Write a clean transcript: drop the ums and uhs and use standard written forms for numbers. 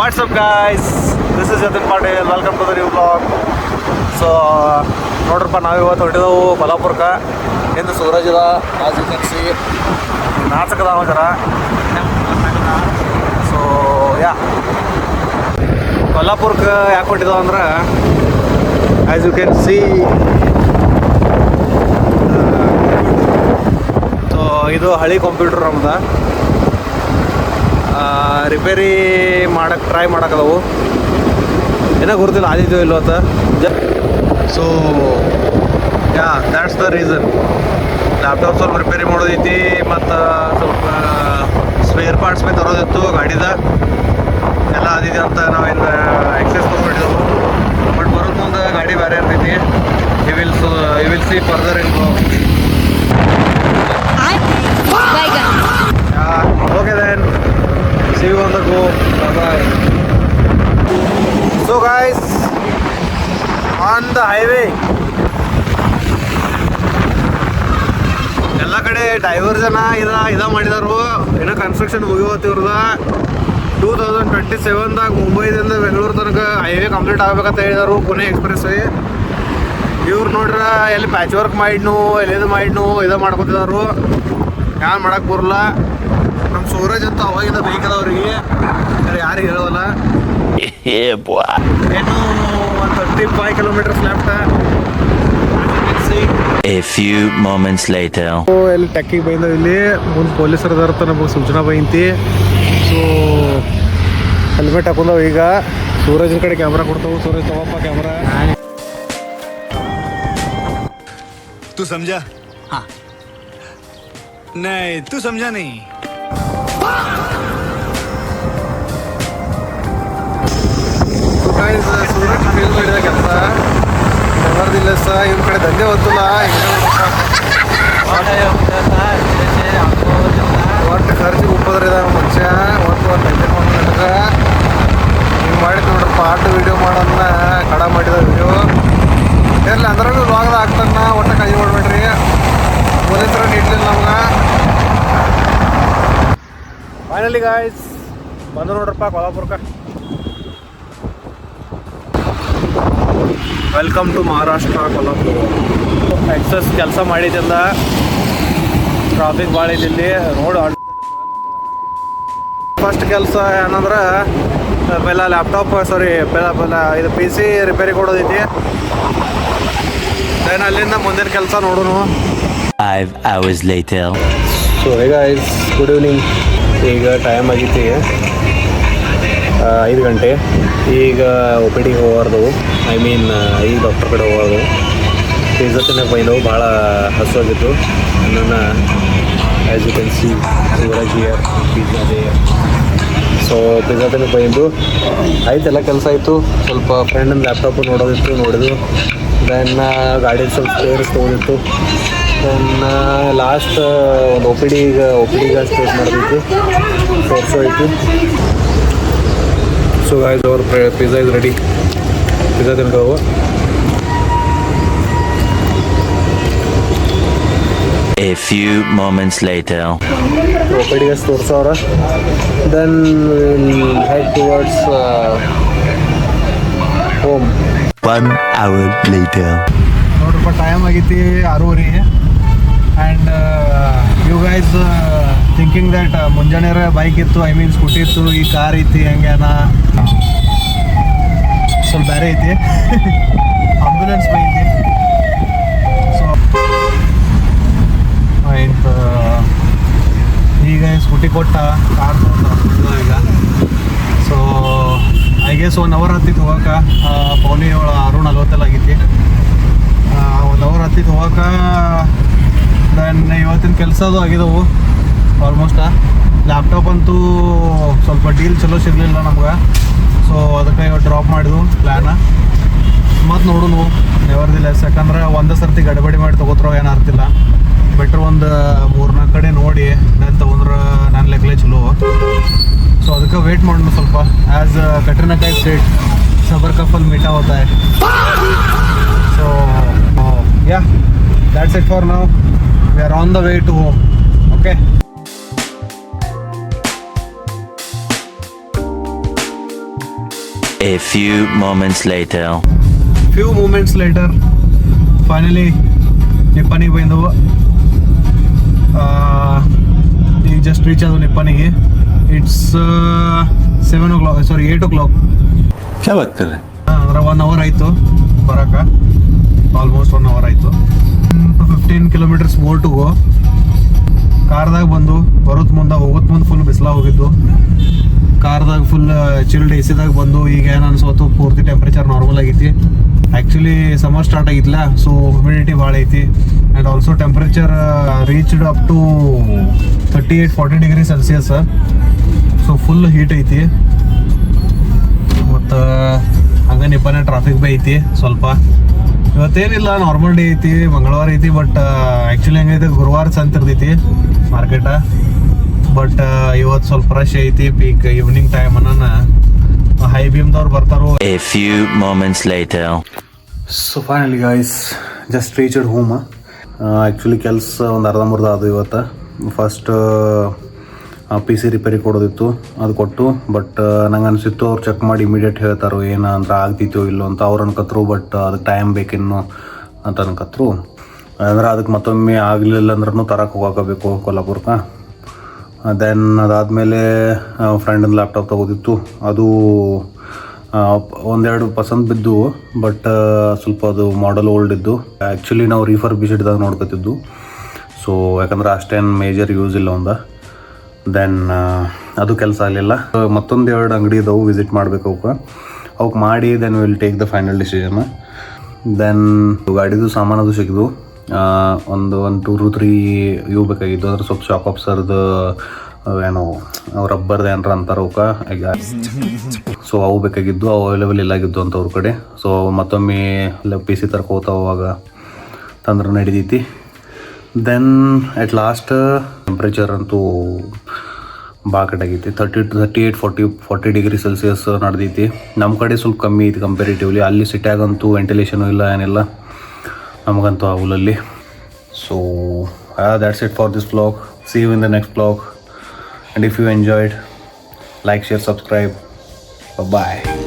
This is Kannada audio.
What's up guys? This is Yatin Patel. Welcome to the new vlog. So ನೋಡ್ರಪ್ಪ ನಾವು ಇವತ್ತು ಹೊರಟಿದ್ದೆವು ಕೊಲ್ಲಾಪುರಕ್ಕೆ. ಎಂದು ಸೂರಜ್ ಇದ ಆಸ್ ಯು ಕ್ಯಾನ್ ಸಿ ನಾಚಕದ ಜರ. ಸೊ ಯಾ ಕೊಲ್ಲಾಪುರಕ್ಕೆ ಯಾಕೆ ಹೊರಟಿದ್ದೆವು ಅಂದ್ರೆ as you can see so ಇದು ಹಳಿ ಕಂಪ್ಯೂಟರ್ ನಮ್ದು ರಿಪೇರಿ ಮಾಡಕ್ಕೆ ಟ್ರೈ ಮಾಡಕ್ಕದವು ಏನೋ ಗುರುತಿಲ್ಲ ಆದಿದ್ಯೋ ಇಲ್ಲೋ ಅಂತ. So yeah that's the reason. Laptop ಸ್ವಲ್ಪ ರಿಪೇರಿ ಮಾಡೋದೈತಿ ಮತ್ತು ಸ್ವಲ್ಪ ಸ್ಪೇರ್ ಪಾರ್ಟ್ಸ್ ಬಿ ತರೋದಿತ್ತು ಗಾಡಿದ ಎಲ್ಲ ಆದಿದೆ ಅಂತ ನಾವೇನು ಎಕ್ಸೆಸ್ ತೊಗೊಂಡಿದ್ದೆವು. ಬಟ್ ಬರೋದು ಮುಂದೆ ಗಾಡಿ ಬೇರೆ ಇರ್ತೈತಿ. You will see further in okay then see you on the go. Bye. So guys, on the highway ಎಲ್ಲ ಕಡೆ ಡೈವರ್ಜನ ಇದ ಮಾಡಿದಾರು. ಏನೋ ಕನ್ಸ್ಟ್ರಕ್ಷನ್ ಮುಗಿಯೋತಿವ್ರದ 2027ದಾಗ ಮುಂಬೈದಿಂದ ಬೆಂಗಳೂರು ತನಕ ಹೈವೇ ಕಂಪ್ಲೀಟ್ ಆಗ್ಬೇಕಂತ ಹೇಳಿದಾರು, ಪುಣೆ ಎಕ್ಸ್ಪ್ರೆಸ್ ವೇ. ಇವ್ರು ನೋಡ್ರ ಎಲ್ಲಿ ಪ್ಯಾಚ್ ವರ್ಕ್ ಮಾಡಿದ್ನು ಎಲ್ಲಿದು ಮಾಡಿದ್ನು ಇದ ಮಾಡ್ಕೊತಿದಾರು. ಯಾರು ಮಾಡಕ್ಕೆ ಬರಲ್ಲ. ನಮ್ಮ ಸೂರಜ್ ಅಂತ ಅವಾಗಿಂದ ಬೇಕದವ್ರಿಗೆ ಯಾರಿಗೆ ಹೇಳೋಲ್ಲ. ಏನು ಒಂದು 35 kilometres left. A few moments later. ಎಲ್ಲಿ ಟೆಕ್ಕಿಗೆ ಬೈಂದವು. ಇಲ್ಲಿ ಮುಂದೆ ಪೊಲೀಸರು ಅದಾರ ನಮಗೆ ಸೂಚನಾ ಬೈಂತಿ. So helmet ಹಾಕೊಂಡವು. ಈಗ ಸೂರಜ್ನ ಕಡೆ ಕ್ಯಾಮ್ರಾ ಕೊಡ್ತಾವು. ಸೂರಜ್ ತಗೋಪ್ಪ ಕ್ಯಾಮ್ರಾ. तू समझा? हाँ. नहीं तू समझा नहीं. ಸೂರಜ್ ಫೇಲ್ ಮಾಡಿದ ಕೆಲಸ ಬರೋದಿಲ್ಲ ಸ. ಇವ್ರ ಕಡೆ ದಂಧೆ ಹೊತ್ತಿಲ್ಲ. ಒಟ್ಟು ಖರ್ಚಿಗೆ ಉಪ್ಪದ್ರಿ ಇದ ಮನುಷ್ಯ. ಒಟ್ಟು ಮೇಂಟೈನ್ ಮಾಡೋ ನನಗೆ ಹಿಂಗೆ ಮಾಡಿದ್ ನೋಡ್ರಿ. ಪಾರ್ಟ್ ವಿಡಿಯೋ ಮಾಡೋದನ್ನ ಕಡ ಮಾಡಿದ ವಿಡಿಯೋ ಇರಲಿ ಅಂದ್ರಾಗ ವ್ಲಾಗ್ದ ಆಗ್ತಾನ. ಒಟ್ಟು ಕೈ ಹೊಡ್ಬೇಡ್ರಿ. ಪೊಲೀಸರ ನೀಡ್ಲಿಲ್ಲ ನಮ್ಗೆ. ಫೈನಲಿ ಗಾಯ್ಸ್ ಬಂದು ನೋಡ್ರಪ್ಪ ಕೊಲ್ಲಾಪುರಕ್ಕೆ. Welcome to Maharashtra Kolhapur. Excess ಕೆಲಸ ಮಾಡಿದ್ದಿಂದ ಟ್ರಾಫಿಕ್ ಭಾಳ ಇದೆ ಇಲ್ಲಿ. ರೋಡ್ ಫಸ್ಟ್ ಕೆಲಸ ಏನಂದ್ರೆ ಪೆಲ್ಲ ಲ್ಯಾಪ್ಟಾಪ್ ಪೆಲ್ಲ ಇದು PC ರಿಪೇರಿ ಕೊಡೋದೈತಿ. ದೆನ್ ಅಲ್ಲಿಂದ ಮುಂದಿನ ಕೆಲಸ ನೋಡೋಣ. 5 hours later. ಸೊ ಈಗ ಗುಡ್ ಈವ್ನಿಂಗ್. ಈಗ ಟೈಮ್ ಆಗೈತಿ 5 ಗಂಟೆ. ಈಗ OPD ಹೋಗೋದು. ಐ ಮೀನ್ ಈಗ ಡಾಕ್ಟರ್ ಕಡೆ ಹೋಗೋದು. ಪಿಜ್ಜಾ ತಿನ್ನಕ್ಕೆ ಬೈದವು. ಭಾಳ ಹಸುವಾಗಿತ್ತು. ನನ್ನ as you can see Suraj here pizza ದೇ. ಸೊ ಪಿಜ್ಜಾ ತಿನ್ನಕ್ಕೆ ಬೈದು ಆಯ್ತೆಲ್ಲ ಕೆಲಸ ಆಯಿತು. ಸ್ವಲ್ಪ ಫ್ರೆಂಡಿನ ಲ್ಯಾಪ್ಟಾಪು ನೋಡೋದಿತ್ತು, ನೋಡಿದ್ವು. ದೆನ್ ಗಾಡಿ ಸ್ವಲ್ಪ ಸ್ಪೇರ್ಸ್ ತೊಗೊಂಡಿತ್ತು. ದೆನ್ ಲಾಸ್ಟ್ ಒಂದು OPDಗೆ ಸ್ಪೇಸ್ ಮಾಡೋದೈತಿ. ಫೋರ್ಸು ಐತಿ. So guys our pizza is ready. Pizza ತಿನ್ಕೋವು. A few moments later. OPDಗೆ ತೋರ್ಸವ್ರ. Then head towards home. 1 hour later. ನೋಡ್ರಪ್ಪ ಟೈಮ್ ಆಗೈತಿ 6:30. And you guys thinking that ಮುಂಜಾನೆ ಬೈಕ್ ಇತ್ತು, ಐ ಮೀನ್ ಸ್ಕೂಟಿ ಇತ್ತು, ಈ ಕಾರ್ ಐತಿ ಹೆಂಗೇನ ಸ್ವಲ್ಪ ಬೇರೆ ಐತಿ. ಆಂಬುಲೆನ್ಸ್ ಬೈತಿ. ಸೊ ಆಯ್ತು ಈಗ ಸ್ಕೂಟಿ ಕೊಟ್ಟ ಕಾರ್ ತೊಗೊಂಡು ಈಗ. ಸೊ ಐ ಗೆಸ್ 1 ಅವರ್ ಹತ್ತಿತ್ತು ಹೋಗಕ್ಕೆ. ಪೌನಿ 6:40 ಆಗೈತಿ. 1 ಅವರ್ ಹತ್ತಿತ್ತು ಹೋಗಕ್ಕೆ. ದೆನ್ ಇವತ್ತಿನ ಕೆಲಸ ಅದು ಆಗಿದವು ಆಲ್ಮೋಸ್ಟ್. ಲ್ಯಾಪ್ಟಾಪ್ ಅಂತೂ ಸ್ವಲ್ಪ ಡೀಲ್ ಚಲೋ ಸಿಗಲಿಲ್ಲ ನಮ್ಗೆ. ಸೊ ಅದಕ್ಕೆ ಇವತ್ತು ಡ್ರಾಪ್ ಮಾಡಿದ್ವು ಪ್ಲ್ಯಾನ. ಮತ್ತು ನೋಡೋಣ ನೆವರ್ದಿಲೆಸ್. ಯಾಕಂದ್ರೆ ಒಂದೇ ಸರ್ತಿ ಗಡಿಬಡಿ ಮಾಡಿ ತೊಗೋತಾರೋ ಏನು ಅರ್ತಿಲ್ಲ. ಬೆಟ್ರ್ ಒಂದು 3-4 ಕಡೆ ನೋಡಿ ನಾನು ತೊಗೊಂಡ್ರೆ ನನ್ನ ಲೆಕ್ಕಲೇ ಚಲೋ. ಸೊ ಅದಕ್ಕೆ ವೇಟ್ ಮಾಡೋಣ ಸ್ವಲ್ಪ. ಆ್ಯಸ್ ಕಟ್ರಿನಾ ಕೈಫ್ ಸ್ಟೇಟ್ ಸಬರ್ ಕಫಲ್ ಮೀಟಾ ಹೋತಾ ಹೈ. So yeah that's it for now. We are on the way to home. Okay. A few moments later. Few moments later finally ನಿಪ್ಪನಿಗೆ ಬಂದವು. ಈಗ ಜಸ್ಟ್ ರೀಚ್ ಆದವು ನಿಪ್ಪನಿಗೆ. It's 8 o'clock. क्या बात कर रहे हैं? ಅಂದ್ರೆ 1 hour ಆಯಿತು ಬರೋಕೆ, ಆಲ್ಮೋಸ್ಟ್ 1 hour ಆಯಿತು. 15 kilometers ಮೋರ್ ಟು ಗೋ. ಕಾರ್ದಾಗ ಬಂದು ಬರೋದು ಮುಂದೆ ಹೋಗೋದು ಮುಂದೆ ಫುಲ್ ಬಿಸಿಲ ಹೋಗಿದ್ದು. ಕಾರ್ದಾಗ ಫುಲ್ ಚಿಲ್ಡ್ ಎ ಸಿದಾಗ ಬಂದು ಈಗ ಏನು ಅನ್ಸೋತು, ಪೂರ್ತಿ ಟೆಂಪ್ರೇಚರ್ ನಾರ್ಮಲ್ ಆಗೈತಿ. ಆ್ಯಕ್ಚುಲಿ ಸಮರ್ ಸ್ಟಾರ್ಟ್ ಆಗಿದ್ಲ, ಸೊ ಹ್ಯುಮಿಡಿಟಿ ಭಾಳ ಐತಿ. And also temperature reached up to 38-40 degree Celsius. So full heat ಐತಿ. ಮತ್ತು ಹಂಗೆ ನಿಪ್ಪನೆ ಟ್ರಾಫಿಕ್ ಬೈ ಐತಿ ಸ್ವಲ್ಪ. ಇವತ್ತೇನಿಲ್ಲ, ನಾರ್ಮಲ್ ಡೇ ಐತಿ, ಮಂಗಳವಾರ ಐತಿ. ಬಟ್ ಆ್ಯಕ್ಚುಲಿ ಹೆಂಗೈತಿ, ಗುರುವಾರ ಸಂತ ಇರ್ತೈತಿ ಮಾರ್ಕೆಟ. ಬಟ್ ಇವತ್ತು ಸ್ವಲ್ಪ ರಶ್ ಐತಿ, ಪೀಕ್ ಈವ್ನಿಂಗ್ ಟೈಮ್ ಅನ್ನೋಣ. ಹೈ ಬೀಮ್ದವ್ರು ಬರ್ತಾರೋ. A few moments later. So finally guys, just reached home. Actually ಕೆಲಸ ಒಂದು ಅರ್ಧಂಬರ್ಧ ಅದು ಇವತ್ತು. ಫಸ್ಟ್ PC ರಿಪೇರಿ ಕೊಡೋದಿತ್ತು, ಅದು ಕೊಟ್ಟು. ಬಟ್ ನಂಗೆ ಅನಿಸಿತ್ತು ಅವ್ರು ಚೆಕ್ ಮಾಡಿ ಇಮಿಡಿಯೇಟ್ ಹೇಳ್ತಾರೋ ಏನು ಅಂದ್ರೆ ಆಗ್ತಿತ್ತೋ ಇಲ್ಲೋ ಅಂತ ಅವ್ರು ಅನ್ಕತ್ರು. ಬಟ್ ಅದಕ್ಕೆ ಟೈಮ್ ಬೇಕಿನ್ನು ಅಂತ ಅನ್ಕತ್ರು. ಅಂದ್ರೆ ಅದಕ್ಕೆ ಮತ್ತೊಮ್ಮೆ ಆಗಲಿಲ್ಲ ಅಂದ್ರೂ ತರಕ್ಕೆ ಹೋಗಬೇಕು ಕೊಲ್ಲಾಪುರಕ್ಕೆ. ದೆನ್ ಅದಾದಮೇಲೆ ಫ್ರೆಂಡಿನ ಲ್ಯಾಪ್ಟಾಪ್ ತೊಗೋದಿತ್ತು. ಅದು ಒಂದೆರಡು ಪಸಂದ್ ಬಿದ್ದು, ಬಟ್ ಸ್ವಲ್ಪ ಅದು ಮಾಡಲ್ ಓಲ್ಡ್ ಇದ್ದು. ಆ್ಯಕ್ಚುಲಿ ನಾವು ರಿಫರ್ಬಿಶ್ಡ್ದಾಗ ನೋಡ್ಕೊತಿದ್ದು. ಸೊ ಯಾಕಂದ್ರೆ ಅಷ್ಟೇನು ಮೇಜರ್ ಯೂಸ್ ಇಲ್ಲ ಒಂದ. ದೆನ್ ಅದು ಕೆಲಸ ಆಗಲಿಲ್ಲ. ಮತ್ತೊಂದು 2 ಅಂಗಡಿ ಇದ್ದವು, ವಿಸಿಟ್ ಮಾಡಬೇಕು ಅವಕ್ಕೆ ಮಾಡಿ then will take the final decision. Then ಗಾಡಿದು ಸಾಮಾನು ಅದು ಸಿಕ್ಕಿದ್ವು. ಒಂದು 2 to 3 ಇವು ಬೇಕಾಗಿದ್ದು. ಅಂದ್ರೆ ಸ್ವಲ್ಪ ಶಾಕ್ ಆಫ್ಸರ್ದು ಏನೋ ರಬ್ಬರ್ದು ಏನಾರ ಅಂತಾರೆ ಅವಕ್ಕೆ. ಸೊ ಅವು ಬೇಕಾಗಿದ್ದು, ಅವು ಅವೈಲೇಬಲ್ ಇಲ್ಲಾಗಿದ್ದು ಅಂತ ಅವ್ರ ಕಡೆ. ಸೊ ಮತ್ತೊಮ್ಮೆ PC ತರ್ಕೋತಾವಾಗ ತಂದ್ರೆ ನಡೀತೈತಿ. ದೆನ್ ಎಟ್ ಲಾಸ್ಟ್ ಟೆಂಪ್ರೇಚರ್ ಅಂತೂ ಭಾಳ ಕಟ್ಟಾಗೈತಿ. 38-40 ಡಿಗ್ರಿ ಸೆಲ್ಸಿಯಸ್ ನಡೆದೈತಿ. ನಮ್ಮ ಕಡೆ ಸ್ವಲ್ಪ ಕಮ್ಮಿ ಐತಿ ಕಂಪೇರಿಟಿವ್ಲಿ. ಅಲ್ಲಿ ಸಿಟಿಯಾಗಂತೂ ವೆಂಟಿಲೇಷನು ಇಲ್ಲ, ಏನಿಲ್ಲ. ನಮಗಂತೂ ಆಗಲ್ಲಿ. So that's it for this vlog. See you in the next vlog. And if you enjoyed, like, share, subscribe. Bye-bye.